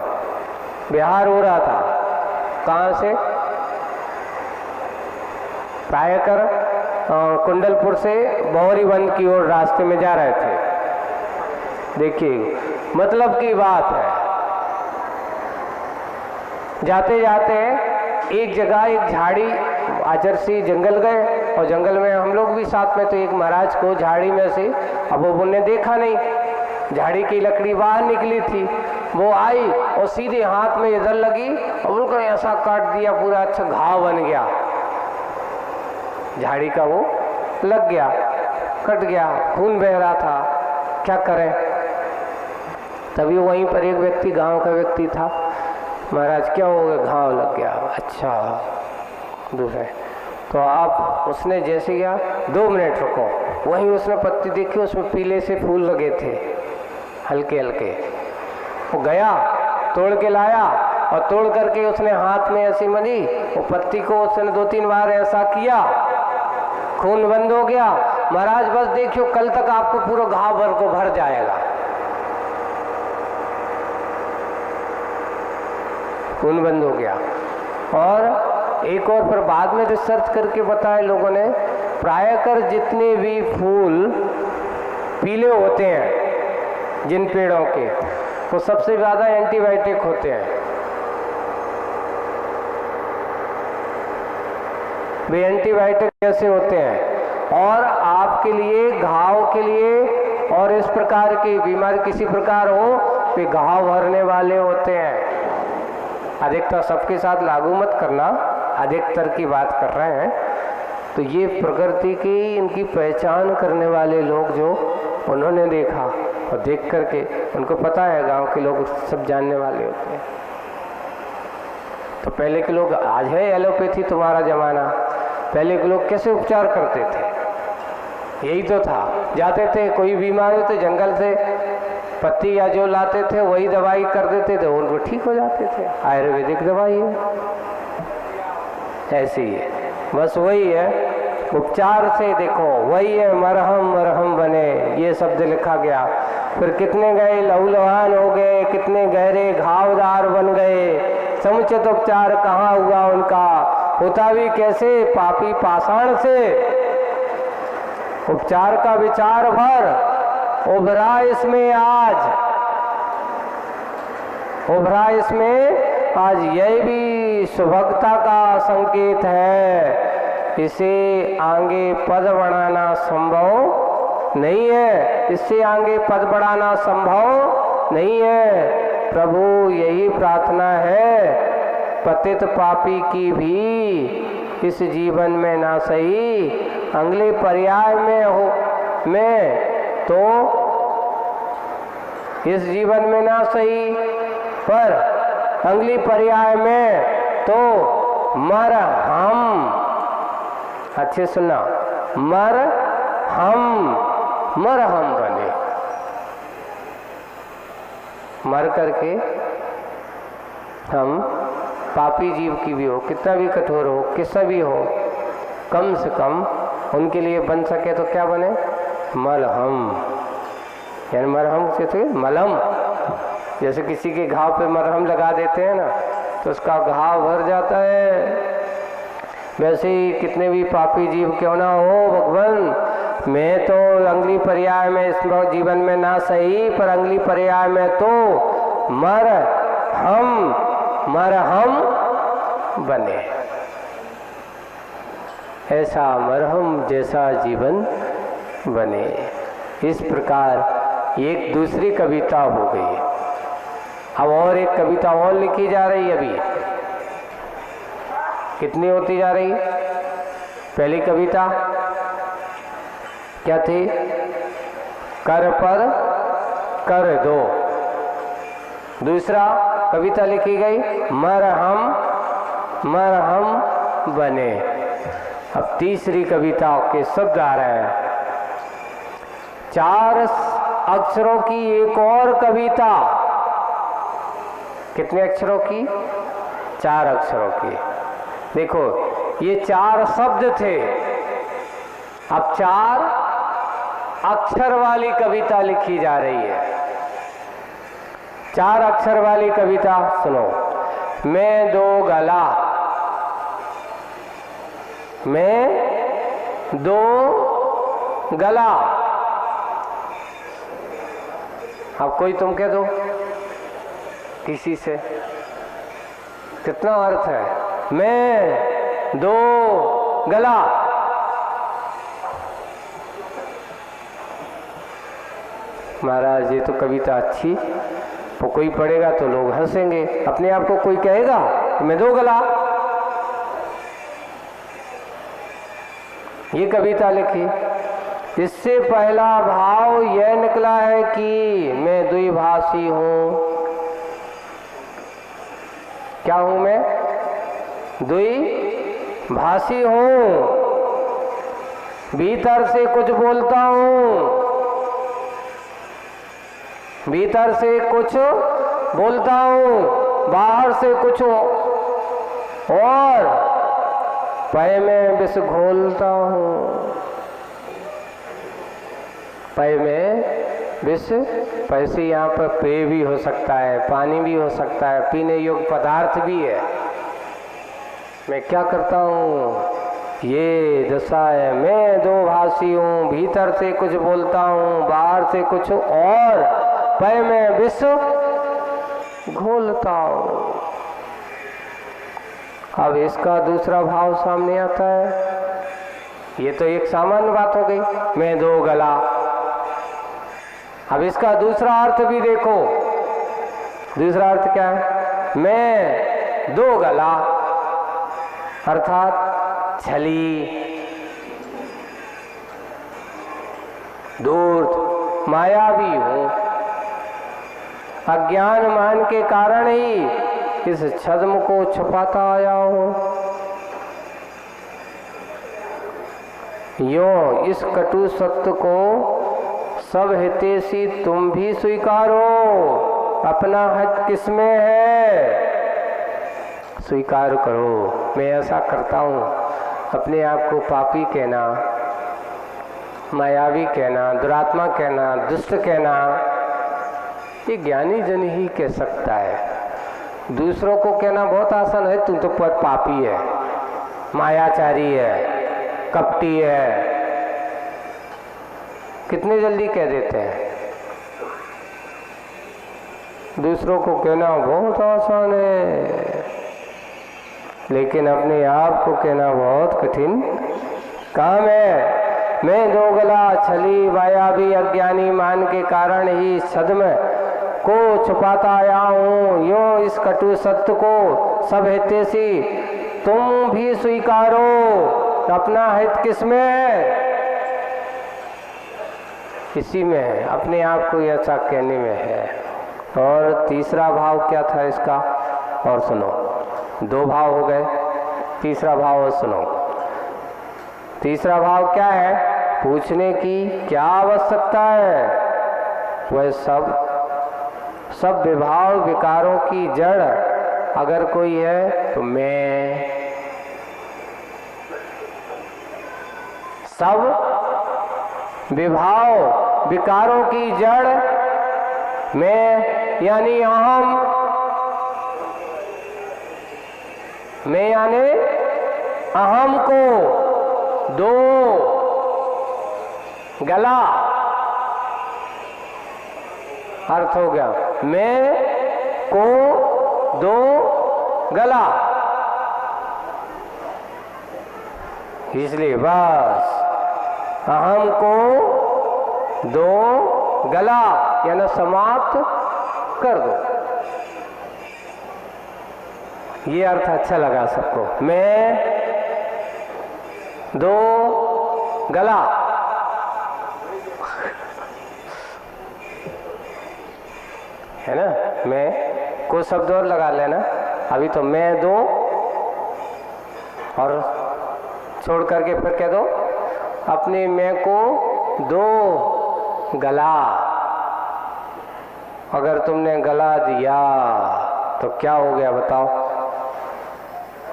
B: बिहार हो रहा था, कहाँ से प्रायकर कुंडलपुर से बौरीबंद की ओर रास्ते में जा रहे थे। देखिए मतलब की बात है, जाते जाते एक जगह एक झाड़ी, आचार्य से जंगल गए, और जंगल में हम लोग भी साथ में, तो एक महाराज को झाड़ी में से, अब वो उन्होंने देखा नहीं, झाड़ी की लकड़ी बाहर निकली थी, वो आई और सीधे हाथ में इधर लगी और उनको ऐसा काट दिया, पूरा अच्छा घाव बन गया, झाड़ी का वो लग गया, कट गया, खून बह रहा था, क्या करें। तभी वहीं पर एक व्यक्ति, गांव का व्यक्ति था, महाराज क्या हो गया? घाव लग गया। अच्छा दूसरे तो आप उसने जैसे किया 2 मिनट रुको, वहीं उसने पत्ती देखी, उसमें पीले से फूल लगे थे हल्के हल्के। वो गया तोड़ के लाया और तोड़ करके उसने हाथ में ऐसी मली, वो पत्ती को उसने 2-3 बार ऐसा किया, खून बंद हो गया। महाराज बस देखियो कल तक आपको पूरा घाव भर को भर जाएगा, खून बंद हो गया। और एक और पर बाद में रिसर्च करके बताया लोगों ने, प्रायकर जितने भी फूल पीले होते हैं जिन पेड़ों के, वो सबसे ज़्यादा एंटीबायोटिक होते हैं। वे एंटीबायोटिक जैसे होते हैं और आपके लिए घाव के लिए और इस प्रकार की बीमारी किसी प्रकार हो, वे घाव भरने वाले होते हैं। अधिकतर सबके साथ लागू मत करना, अधिकतर की बात कर रहे हैं। तो ये प्रकृति की इनकी पहचान करने वाले लोग जो उन्होंने देखा और देख करके उनको पता है, गांव के लोग सब जानने वाले होते हैं। तो पहले के लोग, आज है एलोपैथी तुम्हारा जमाना, पहले के लोग कैसे उपचार करते थे? यही तो था, जाते थे कोई बीमार हो तो जंगल से पत्ती या जो लाते थे वही दवाई कर देते थे, उनको ठीक हो जाते थे। आयुर्वेदिक दवाई है, ऐसी है, बस वही है उपचार से। देखो वही है, मरहम मरहम बने, ये शब्द लिखा गया। फिर कितने गए लहूलुहान हो गए, कितने गहरे घावदार बन गए, समुचित उपचार कहाँ हुआ उनका? होता भी कैसे? पापी पाषाण से। उपचार का विचार भर उभरा इसमें आज, उभरा इसमें आज। यह भी सुभगता का संकेत है, इसे आगे पद बढ़ाना संभव नहीं है, इससे आगे पद बढ़ाना संभव नहीं है। प्रभु यही प्रार्थना है, पतित पापी की भी इस जीवन में ना सही, अगले पर्याय में हो में तो इस जीवन में ना सही, पर अगली पर्याय में तो मर हम, अच्छे सुना, मर हम बने। मर करके हम पापी जीव की भी हो, कितना भी कठोर हो, किसा भी हो, कम से कम उनके लिए बन सके तो क्या बने? मलहम। यानी मरहम से थे मलहम, जैसे किसी के घाव पे मरहम लगा देते हैं ना तो उसका घाव भर जाता है। वैसे ही कितने भी पापी जीव क्यों ना हो भगवान, मैं तो अगली पर्याय में इस जीवन में ना सही, पर अगली पर्याय में तो मरहम बने। ऐसा मरहम जैसा जीवन बने। इस प्रकार एक दूसरी कविता हो गई। अब और एक कविता और लिखी जा रही है। अभी कितनी होती जा रही? पहली कविता क्या थी? कर पर कर दो। दूसरा कविता लिखी गई मरहम बने। अब तीसरी कविता के शब्द आ रहे हैं। 4 अक्षरों की एक और कविता। कितने अक्षरों की? 4 अक्षरों की। देखो ये 4 शब्द थे, अब 4 अक्षर वाली कविता लिखी जा रही है। 4 अक्षर वाली कविता सुनो। मैं दो गला, मैं दो गला। अब कोई तुम कह दो किसी से, कितना अर्थ है? मैं दो गला। महाराज ये तो कविता अच्छी, वो कोई पढ़ेगा तो लोग हंसेंगे। अपने आप को कोई कहेगा मैं दो गला। ये कविता लिखी, इससे पहला भाव यह निकला है कि मैं द्विभाषी हूँ। क्या हूँ मैं? भाषी हूँ, भीतर से कुछ बोलता हूँ, भीतर से कुछ बोलता हूँ, बाहर से कुछ और पय में विष घोलता हूँ। पय में विष, पैसे यहाँ पर पेय भी हो सकता है, पानी भी हो सकता है, पीने योग्य पदार्थ भी है। मैं क्या करता हूँ, ये दशा है। मैं दो भाषी हूँ, भीतर से कुछ बोलता हूँ, बाहर से कुछ और पय में विष घोलता हूँ। अब इसका दूसरा भाव सामने आता है। ये तो एक सामान्य बात हो गई, मैं दो गला। अब इसका दूसरा अर्थ भी देखो। दूसरा अर्थ क्या है? मैं दो गला, अर्थात छली, धूर्त, मायावी हूँ। अज्ञान मान के कारण ही इस छद्म को छुपाता आया हूँ। यों इस कटु सत्य को सब हितैषी तुम भी स्वीकारो। अपना हित किसमें है? स्वीकार करो। मैं ऐसा करता हूँ। अपने आप को पापी कहना, मायावी कहना, दुरात्मा कहना, दुष्ट कहना, ये ज्ञानी जन ही कह सकता है। दूसरों को कहना बहुत आसान है, तुम तो पापी है, मायाचारी है, कपटी है, कितनी जल्दी कह देते हैं। दूसरों को कहना बहुत आसान है, लेकिन अपने आप को कहना बहुत कठिन काम है। मैं दो गला, छली, मायावी, अज्ञानी मान के कारण ही छद्म को छुपाता आया हूँ। यूँ इस कटु सत्य को सब हितैषी तुम भी स्वीकारो। अपना हित किसमें है? इसी में है, अपने आप को ऐसा कहने में है। और तीसरा भाव क्या था इसका? और सुनो, दो भाव हो गए, तीसरा भाव और सुनो। तीसरा भाव क्या है? पूछने की क्या आवश्यकता है? वह सब विभाव विकारों की जड़ अगर कोई है तो मैं। सब विभाव विकारों की जड़ मैं, यानी अहम। मैं यानी अहम को दो गला। अर्थ हो गया, मैं को दो गला। इसलिए बस अहम को दो गला यानी समाप्त कर दो। ये अर्थ अच्छा लगा सबको। मैं दो गला, है ना? मैं को शब्द और लगा लेना। अभी तो मैं दो और छोड़ करके फिर कह दो अपने मैं को दो गला। अगर तुमने गला दिया तो क्या हो गया बताओ?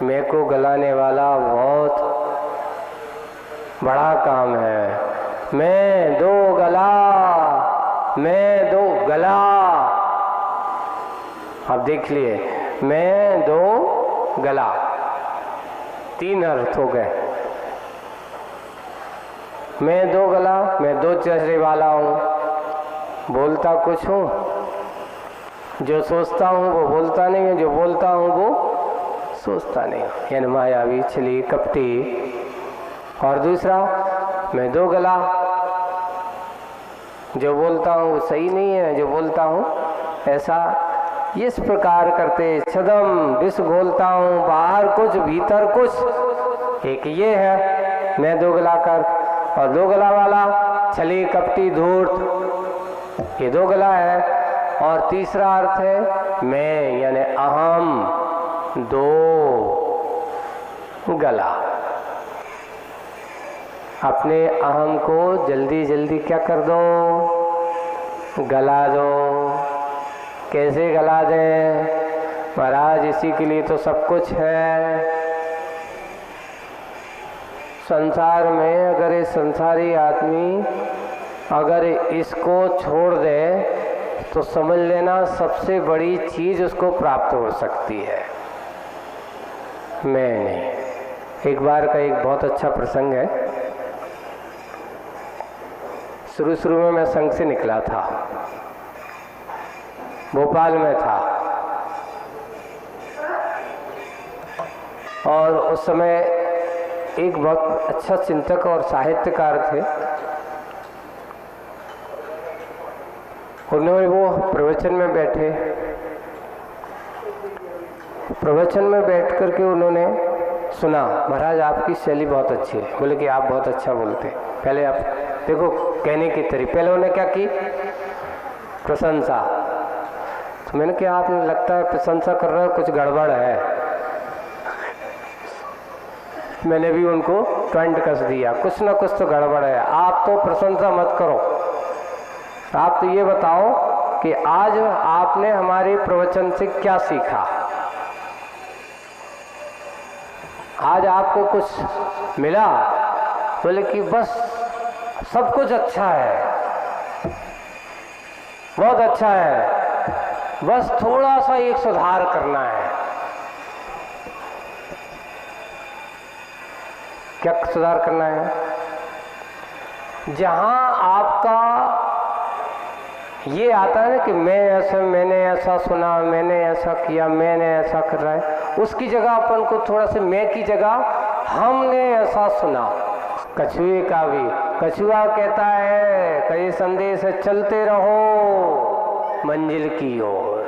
B: मैं को गलाने वाला बहुत बड़ा काम है। मैं दो गला, मैं दो गला। अब देख लिए, मैं दो गला, तीन अर्थ हो गए। मैं दो गला, मैं दो चेहरे वाला हूँ, बोलता कुछ हूँ, जो सोचता हूँ वो बोलता नहीं है, जो बोलता हूँ वो सोचता नहीं। यानी मायावी, छली, कपटी। और दूसरा, मैं दो गला, जो बोलता हूँ वो सही नहीं है, जो बोलता हूँ ऐसा। इस प्रकार करते छद्म विष घोलता हूँ, बाहर कुछ भीतर कुछ। एक ये है मैं दो गला कर, और दो गला वाला छली, कपटी, धूर्त, ये दो गला है। और तीसरा अर्थ है मैं यानी अहम, दो। गला। अपने अहम को जल्दी जल्दी क्या कर दो, गला दो। कैसे गला दें महाराज? इसी के लिए तो सब कुछ है। संसार में अगर ये संसारी आदमी अगर इसको छोड़ दे तो समझ लेना सबसे बड़ी चीज उसको प्राप्त हो सकती है। मैं नहीं। एक बार का एक बहुत अच्छा प्रसंग है। शुरू में मैं संघ से निकला था, भोपाल में था, और उस समय एक बहुत अच्छा चिंतक और साहित्यकार थे। उन्होंने वो प्रवचन में बैठे, प्रवचन में बैठ करके उन्होंने सुना, महाराज आपकी शैली बहुत अच्छी है। बोले कि आप बहुत अच्छा बोलते हैं। पहले आप देखो कहने की तरीके, पहले उन्होंने क्या की, प्रशंसा। तो मैंने कहा आपने लगता है प्रशंसा कर रहा है, कुछ गड़बड़ है। मैंने भी उनको टॉइंट कस दिया, कुछ ना कुछ तो गड़बड़ है। आप तो प्रशंसा मत करो, आप तो ये बताओ कि आज आपने हमारे प्रवचन से क्या सीखा। आज आपको कुछ मिला? बोले कि बस सब कुछ अच्छा है, बहुत अच्छा है, बस थोड़ा सा एक सुधार करना है। क्या सुधार करना है? जहां आपका ये आता है ना कि मैंने ऐसा सुना, मैंने ऐसा किया, मैंने ऐसा कर रहा है, उसकी जगह अपन को थोड़ा सा मैं की जगह हमने ऐसा सुना। कछुए का भी, कछुआ कहता है कई संदेश चलते रहो मंजिल की ओर,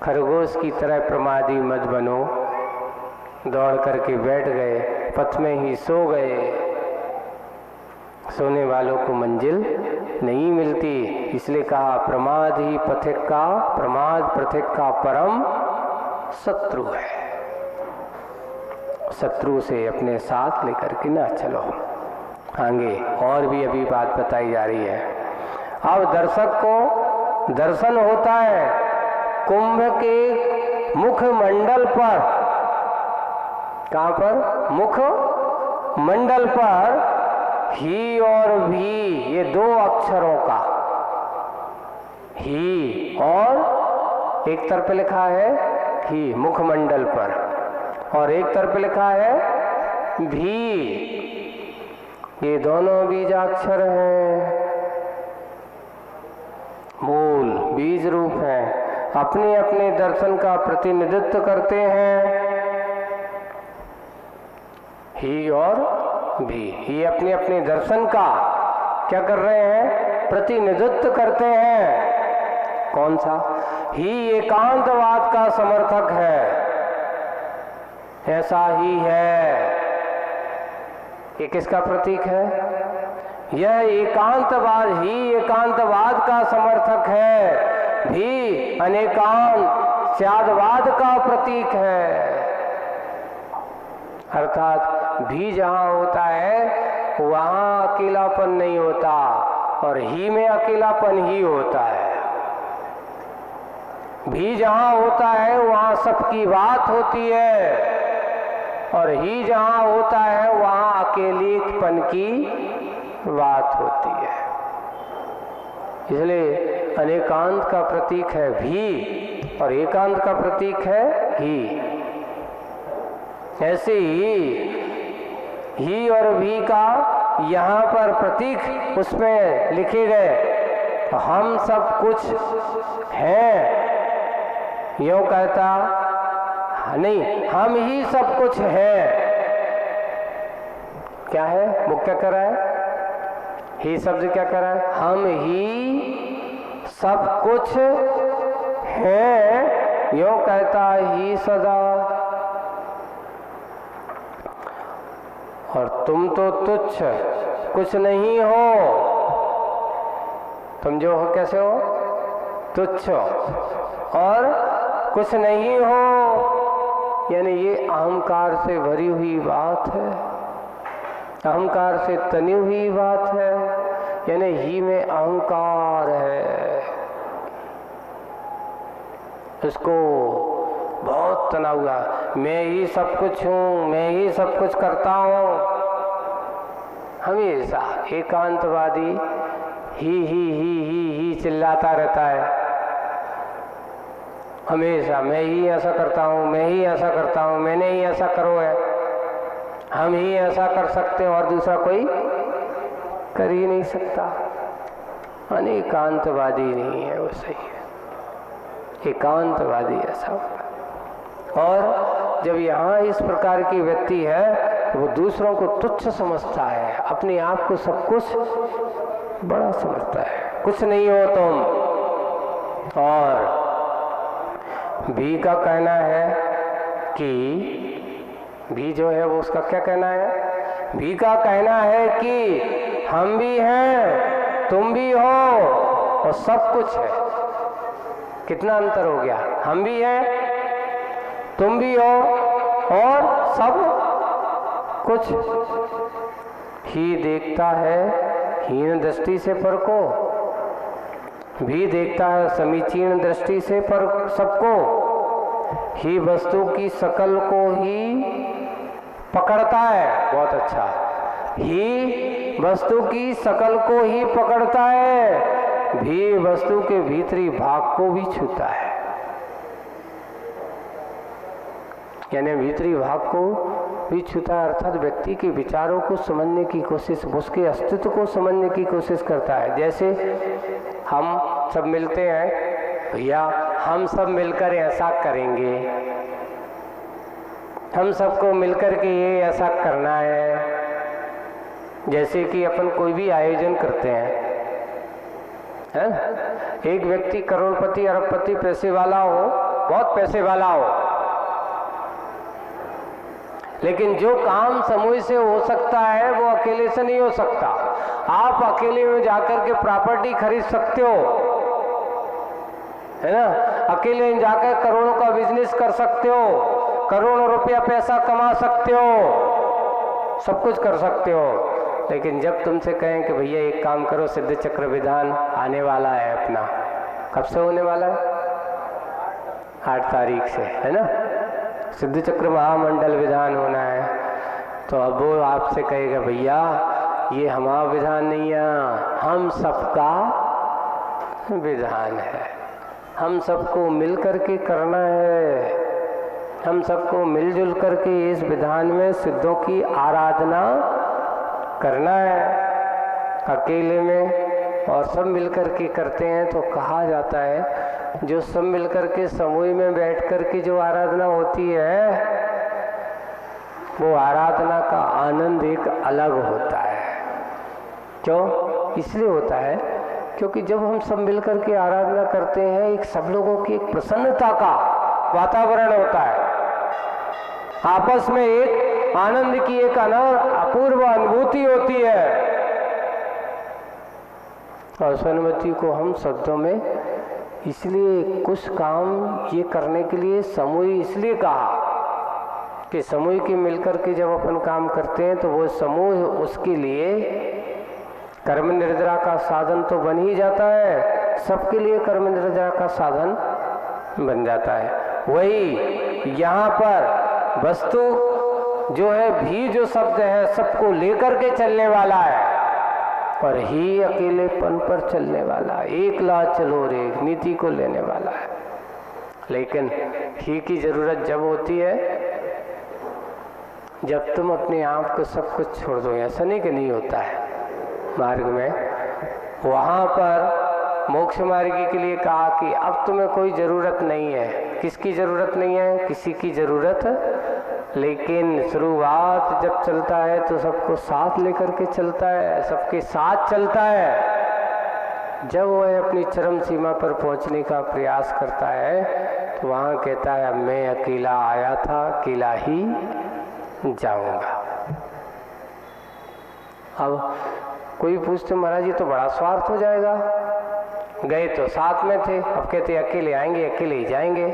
B: खरगोश की तरह प्रमादी मत बनो, दौड़ करके बैठ गए, पथ में ही सो गए। सोने वालों को मंजिल नहीं मिलती, इसलिए कहा प्रमाद ही पथिक का, प्रमाद पथिक का परम शत्रु है। शत्रु से अपने साथ लेकर के ना चलो। आगे और भी अभी बात बताई जा रही है। अब दर्शक को दर्शन होता है कुंभ के मुख मंडल पर। कहाँ पर? मुख मंडल पर ही और भी, ये दो अक्षरों का, ही और एक तरफ लिखा है ही मुखमंडल पर, और एक तरफ लिखा है भी। ये दोनों बीजाक्षर हैं, मूल बीज रूप हैं, अपने अपने दर्शन का प्रतिनिधित्व करते हैं। ही और भी, ये अपने अपने दर्शन का क्या कर रहे हैं? प्रतिनिधित्व करते हैं। कौन सा? ही एकांतवाद का समर्थक है, ऐसा ही है। ये किसका प्रतीक है? यह एकांतवाद ही एकांतवाद का समर्थक है, भी अनेकांत स्यादवाद का प्रतीक है। अर्थात भी जहाँ होता है वहाँ अकेलापन नहीं होता, और ही में अकेलापन ही होता है। भी जहाँ होता है वहाँ सबकी बात होती है, और ही जहाँ होता है वहाँ अकेलेपन की बात होती है। इसलिए अनेकांत का प्रतीक है भी, और एकांत का प्रतीक है ही। ऐसे ही और भी का यहाँ पर प्रतीक उसमें लिखे गए। हम सब कुछ हैं, यूँ कहता नहीं, हम ही सब कुछ हैं। क्या है वो? क्या कर रहा है? ही शब्द क्या कर रहा है? हम ही सब कुछ हैं, यूँ कहता ही सदा। और तुम तो तुच्छ कुछ नहीं हो। तुम जो हो कैसे हो? तुच्छ हो और कुछ नहीं हो। यानी ये अहंकार से भरी हुई बात है, अहंकार से तनी हुई बात है, यानी ही में अहंकार है, उसको बहुत तना हुआ, मैं ही सब कुछ हूँ, मैं ही सब कुछ करता हूँ। हमेशा एकांतवादी ही चिल्लाता रहता है, हमेशा मैं ही ऐसा करता हूँ, मैं ही ऐसा करता हूँ, मैंने ही ऐसा करो है, हम ही ऐसा कर सकते हैं और दूसरा कोई कर ही नहीं सकता। एकांतवादी नहीं है वो, सही है, एकांतवादी ऐसा होता है। और जब यहाँ इस प्रकार की व्यक्ति है वो दूसरों को तुच्छ समझता है, अपने आप को सब कुछ बड़ा समझता है, कुछ नहीं हो तुम। और भी का कहना है कि भी जो है वो उसका क्या कहना है, भी का कहना है कि हम भी हैं, तुम भी हो और सब कुछ है। कितना अंतर हो गया, हम भी हैं, तुम भी हो और सब कुछ। ही देखता है हीन दृष्टि से पर को, भी देखता है समीचीन दृष्टि से पर सबको। ही वस्तु की सकल को ही पकड़ता है, बहुत अच्छा, ही वस्तु की सकल को ही पकड़ता है, भी वस्तु के भीतरी भाग को भी छूता है, यानी भीतरी भाग को भी छूता है, अर्थात व्यक्ति के विचारों को समझने की कोशिश, उसके अस्तित्व को समझने की कोशिश करता है। जैसे हम सब मिलते हैं, भैया हम सब मिलकर ऐसा करेंगे, हम सबको मिलकर के ये ऐसा करना है। जैसे कि अपन कोई भी आयोजन करते हैं, एक व्यक्ति करोड़पति अरबपति पैसे वाला हो, बहुत पैसे वाला हो, लेकिन जो काम समूह से हो सकता है वो अकेले से नहीं हो सकता। आप अकेले में जाकर के प्रॉपर्टी खरीद सकते हो, है ना, अकेले में जाकर करोड़ों का बिजनेस कर सकते हो, करोड़ों रुपया पैसा कमा सकते हो, सब कुछ कर सकते हो। लेकिन जब तुमसे कहें कि भैया एक काम करो, सिद्ध चक्र विधान आने वाला है अपना, कब से होने वाला है? 8 तारीख से, है ना, सिद्ध चक्र महामंडल विधान होना है। तो अब वो आपसे कहेगा भैया ये हमारा विधान नहीं है, हम सबका विधान है, हम सबको मिल करके करना है, हम सबको मिलजुल करके इस विधान में सिद्धों की आराधना करना है। अकेले में और सब मिलकर के करते हैं तो कहा जाता है जो सब मिलकर के समूह में बैठ कर के जो आराधना होती है वो आराधना का आनंद एक अलग होता है। क्यों? इसलिए होता है क्योंकि जब हम सब मिलकर के आराधना करते हैं एक सब लोगों की एक प्रसन्नता का वातावरण होता है, आपस में एक आनंद की एक अपूर्व अनुभूति होती है। और सन्मति को हम शब्दों में इसलिए कुछ काम ये करने के लिए समूह इसलिए कहा कि समूह के मिलकर के जब अपन काम करते हैं तो वो समूह उसके लिए कर्म निर्जरा का साधन तो बन ही जाता है, सबके लिए कर्म निर्जरा का साधन बन जाता है। वही यहाँ पर वस्तु जो है भी जो शब्द है सबको लेकर के चलने वाला है और ही अकेलेपन पर चलने वाला, एक ला चलो रे नीति को लेने वाला है। लेकिन ही की जरूरत जब होती है जब तुम अपने आप को सब कुछ छोड़ दो। ऐसा नहीं कि नहीं होता है मार्ग में, वहाँ पर मोक्ष मार्ग के लिए कहा कि अब तुम्हें कोई ज़रूरत नहीं है। किसकी ज़रूरत नहीं है? किसी की ज़रूरत, लेकिन शुरुआत जब चलता है तो सबको साथ लेकर के चलता है, सबके साथ चलता है। जब वह अपनी चरम सीमा पर पहुंचने का प्रयास करता है तो वहाँ कहता है मैं अकेला आया था, अकेला ही जाऊंगा। अब कोई पूछते महाराज ये तो बड़ा स्वार्थ हो जाएगा, गए तो साथ में थे, अब कहते अकेले आएंगे अकेले ही जाएंगे।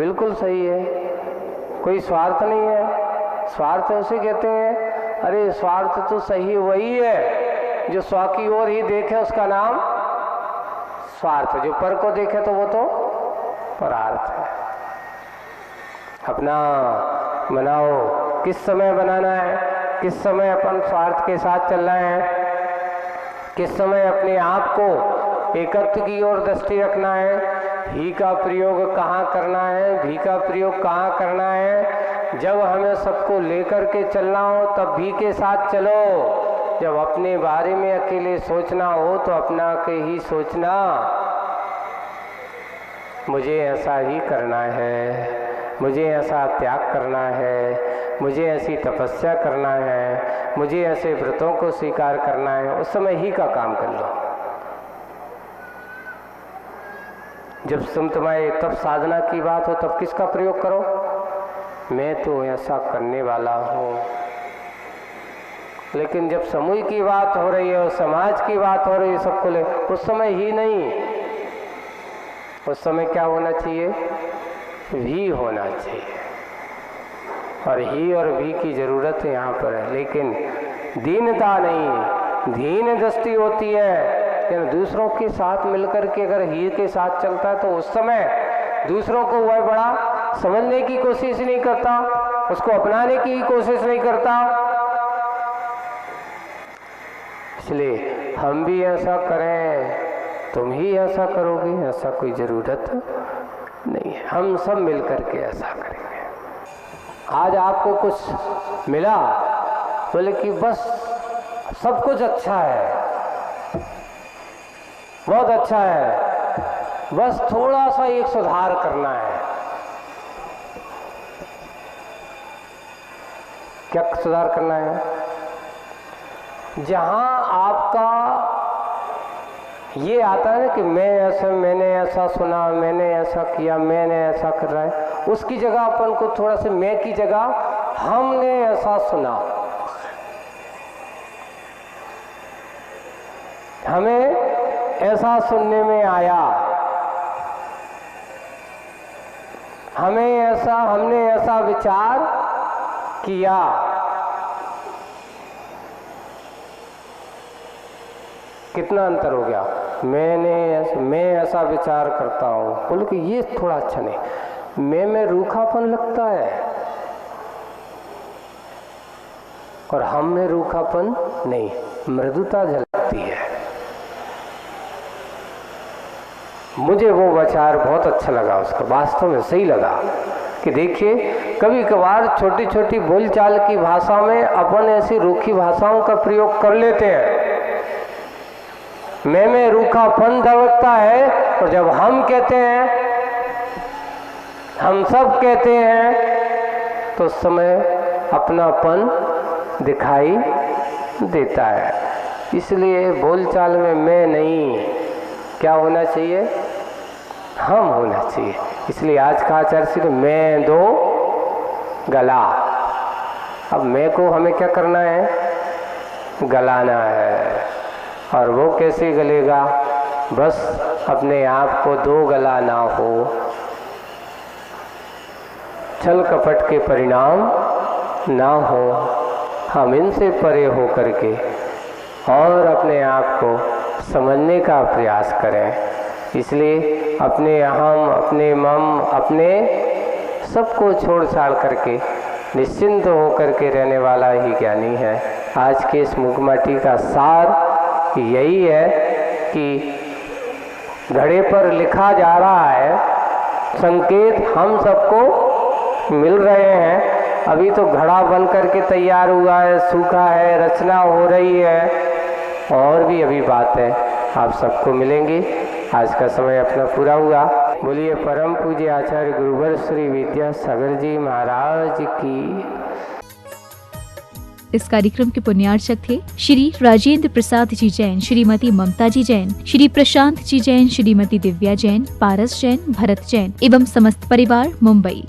B: बिल्कुल सही है, कोई स्वार्थ नहीं है। स्वार्थ उसे कहते हैं, अरे स्वार्थ तो सही वही है जो स्व की ओर ही देखे, उसका नाम स्वार्थ। जो पर को देखे तो वो तो परार्थ है। अपना बनाओ, किस समय बनाना है, किस समय अपन स्वार्थ के साथ चलना है, किस समय अपने आप को एकत्व की ओर दृष्टि रखना है, ही का प्रयोग कहाँ करना है, भी का प्रयोग कहाँ करना है। जब हमें सबको लेकर के चलना हो तब भी के साथ चलो, जब अपने बारे में अकेले सोचना हो तो अपना के ही सोचना। मुझे ऐसा ही करना है, मुझे ऐसा त्याग करना है, मुझे ऐसी तपस्या करना है, मुझे ऐसे व्रतों को स्वीकार करना है, उस समय ही का काम कर लो। जब तुम्हारे तब साधना की बात हो तब किसका प्रयोग करो, मैं तो ऐसा करने वाला हूँ। लेकिन जब समूह की बात हो रही है और समाज की बात हो रही है सबको ले, उस समय ही नहीं, उस समय क्या होना चाहिए, भी होना चाहिए। और ही और भी की जरूरत है यहाँ पर है, लेकिन दीनता नहीं, दीन दृष्टि होती है। दूसरों के साथ मिलकर के अगर ही के साथ चलता है तो उस समय दूसरों को वह बड़ा समझने की कोशिश नहीं करता, उसको अपनाने की कोशिश नहीं करता। इसलिए हम भी ऐसा करें, तुम ही ऐसा करोगे, ऐसा कोई जरूरत नहीं है। हम सब मिलकर के ऐसा करेंगे। आज आपको कुछ मिला बोले कि बस सब कुछ अच्छा है, बहुत अच्छा है, बस थोड़ा सा एक सुधार करना है। क्या सुधार करना है? जहां आपका ये आता है ना कि मैंने ऐसा सुना, मैंने ऐसा किया, मैंने ऐसा कर रहा है, उसकी जगह अपन को थोड़ा सा मैं की जगह हमने ऐसा सुना, हमें ऐसा सुनने में आया, हमने ऐसा विचार किया। कितना अंतर हो गया? मैं ऐसा विचार करता हूँ, बोलो कि ये थोड़ा अच्छा नहीं, मैं रूखापन लगता है और हम में रूखापन नहीं, मृदुता झलकती है। मुझे वो विचार बहुत अच्छा लगा, उसका वास्तव में सही लगा कि देखिए कभी कभार छोटी छोटी बोलचाल की भाषा में अपन ऐसी रूखी भाषाओं का प्रयोग कर लेते हैं। मैं रूखापन धड़कता है, और जब हम कहते हैं, हम सब कहते हैं, तो उस समय अपनापन दिखाई देता है। इसलिए बोलचाल में मैं नहीं, क्या होना चाहिए, हम होना चाहिए। इसलिए आज का आचार्य सिर्फ मैं दो गला। अब मैं को हमें क्या करना है, गलाना है। और वो कैसे गलेगा, बस अपने आप को दो गला ना हो, छल कपट के परिणाम ना हो, हम इनसे परे हो करके और अपने आप को समझने का प्रयास करें। इसलिए अपने अहम, अपने मम, अपने सबको छोड़ छाड़ करके निश्चिंत होकर के रहने वाला ही ज्ञानी है। आज के इस मुखमाटी का सार यही है कि घड़े पर लिखा जा रहा है, संकेत हम सबको मिल रहे हैं। अभी तो घड़ा बन करके तैयार हुआ है, सूखा है, रचना हो रही है, और भी अभी बात है, आप सबको मिलेंगे। आज का समय अपना पूरा हुआ। बोलिए परम पूज्य आचार्य गुरुवर श्री विद्यासागर जी महाराज की।
A: इस कार्यक्रम के पुण्यार्चक थे श्री राजेंद्र प्रसाद जी जैन, श्रीमती ममता जी जैन, श्री प्रशांत जी जैन, श्रीमती दिव्या जैन, पारस जैन, भरत जैन एवं समस्त परिवार, मुंबई।